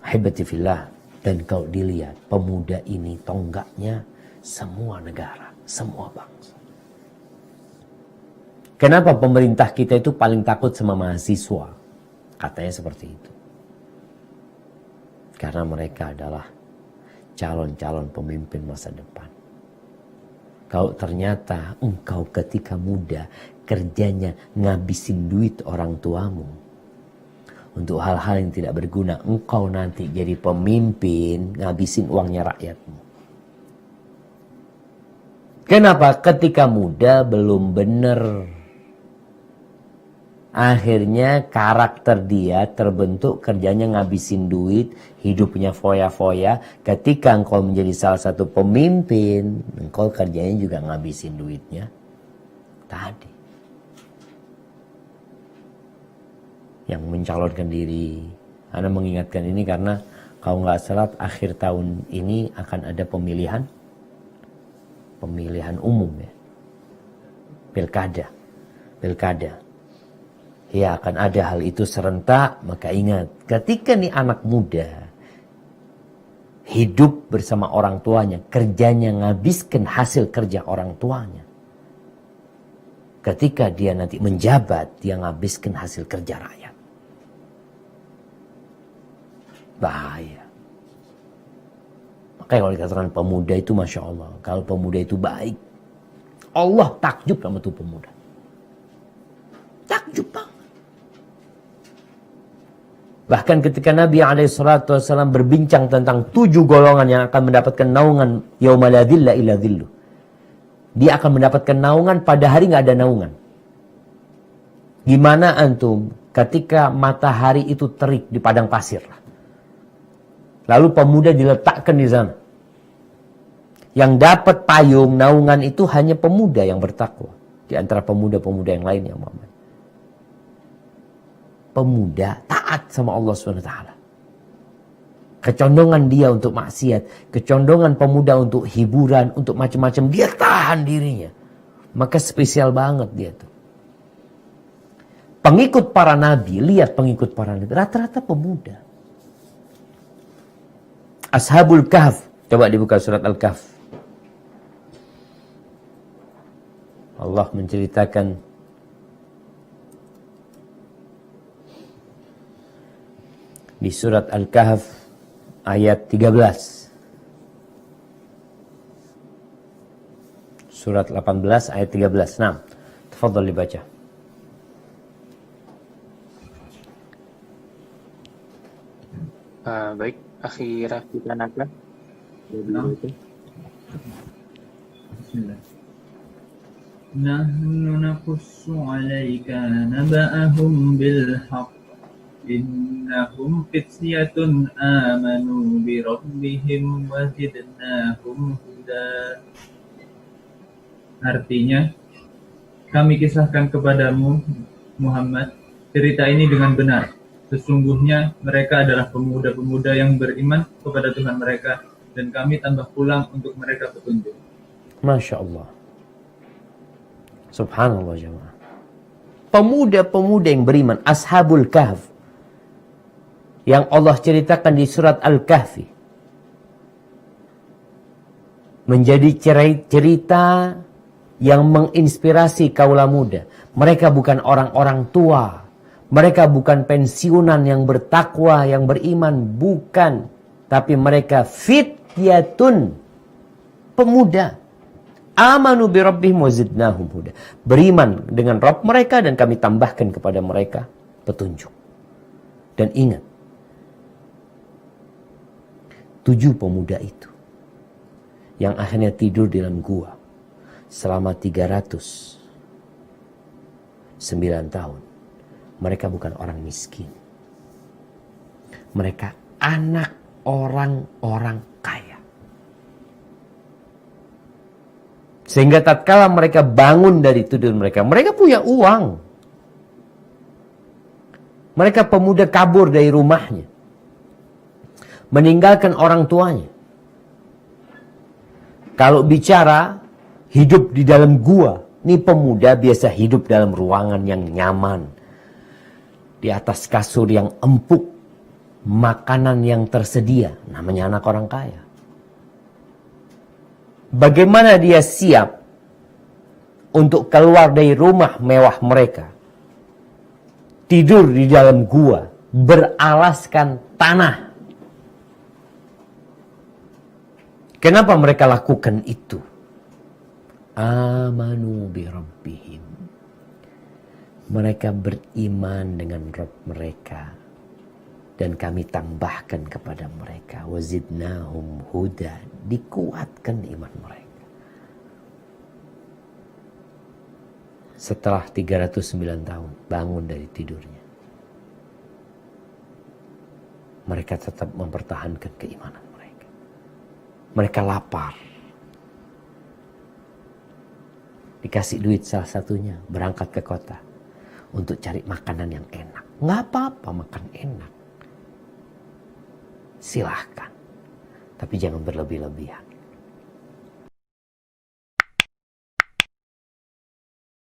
Ahibati fillah, dan kau dilihat pemuda ini tonggaknya semua negara, semua bangsa. Kenapa pemerintah kita itu paling takut sama mahasiswa? Katanya seperti itu. Karena mereka adalah calon-calon pemimpin masa depan. Kalau ternyata engkau ketika muda kerjanya ngabisin duit orang tuamu untuk hal-hal yang tidak berguna, engkau nanti jadi pemimpin ngabisin uangnya rakyatmu. Kenapa? Ketika muda belum benar. Akhirnya karakter dia terbentuk, kerjanya ngabisin duit, hidupnya foya-foya. Ketika engkau menjadi salah satu pemimpin, engkau kerjanya juga ngabisin duitnya tadi. Yang mencalonkan diri. Anda mengingatkan ini karena kalau nggak salah akhir tahun ini akan ada pemilihan umum ya. Pilkada. Ya akan ada hal itu serentak, maka ingat ketika nih anak muda hidup bersama orang tuanya, kerjanya ngabiskan hasil kerja orang tuanya. Ketika dia nanti menjabat, dia ngabiskan hasil kerja rakyat. Bahaya. Makanya kalau dikatakan pemuda itu Masya Allah, kalau pemuda itu baik, Allah takjub sama tuh pemuda. Takjub banget. Bahkan ketika Nabi SAW berbincang tentang 7 golongan yang akan mendapatkan naungan yauma la dhilla illa dhilluh. Dia akan mendapatkan naungan pada hari nggak ada naungan. Gimana antum ketika matahari itu terik di padang pasir? Lalu pemuda diletakkan di sana. Yang dapat payung naungan itu hanya pemuda yang bertakwa. Di antara pemuda-pemuda yang lainnya. Pemuda taat sama Allah SWT. Kecondongan dia untuk maksiat, kecondongan pemuda untuk hiburan, untuk macam-macam, dia tahan dirinya. Maka spesial banget dia tuh. Pengikut para nabi, lihat pengikut para nabi, rata-rata pemuda. Ashabul Kahf, coba dibuka surat Al-Kahf. Allah menceritakan di surat Al-Kahf ayat 13. Surat 18 ayat 13. Nah, tafadhal dibaca. Baik, akhirah kita naklah. Bismillah. Nahnu naqussu 'alaika naba'ahum bil haqq innahum fityatun amanu bi rabbihim wa zidnahum huda. Artinya, kami kisahkan kepadamu Muhammad cerita ini dengan benar. Sesungguhnya mereka adalah pemuda-pemuda yang beriman kepada Tuhan mereka, dan kami tambah pulang untuk mereka petunjuk. Masya Allah. Subhanallah jemaah. Pemuda-pemuda yang beriman, Ashabul Kahf, yang Allah ceritakan di surat Al-Kahfi, menjadi cerita yang menginspirasi kaula muda. Mereka bukan orang-orang tua. Mereka bukan pensiunan yang bertakwa, yang beriman. Bukan. Tapi mereka fityatun. Pemuda. Amanu bi rabbihim wa zidnahum huda. Beriman dengan Rabb mereka dan kami tambahkan kepada mereka petunjuk. Dan ingat. 7 pemuda itu. Yang akhirnya tidur di dalam gua. Selama 309 tahun. Mereka bukan orang miskin. Mereka anak orang-orang kaya. Sehingga tatkala mereka bangun dari tidur mereka punya uang. Mereka pemuda kabur dari rumahnya. Meninggalkan orang tuanya. Kalau bicara hidup di dalam gua, ini pemuda biasa hidup dalam ruangan yang nyaman. Di atas kasur yang empuk. makanan yang tersedia, namanya anak orang kaya. Bagaimana dia siap untuk keluar dari rumah mewah mereka, tidur di dalam gua, beralaskan tanah. Kenapa mereka lakukan itu? Amanu bi rabbihim. Mereka beriman dengan Rabb mereka. Dan kami tambahkan kepada mereka. Wazidnahum huda. Dikuatkan iman mereka. Setelah 309 tahun bangun dari tidurnya. Mereka tetap mempertahankan keimanan mereka. Mereka lapar. Dikasih duit salah satunya. Berangkat ke kota. Untuk cari makanan yang enak. Nggak apa-apa makan enak. Silahkan. Tapi jangan berlebih-lebihan.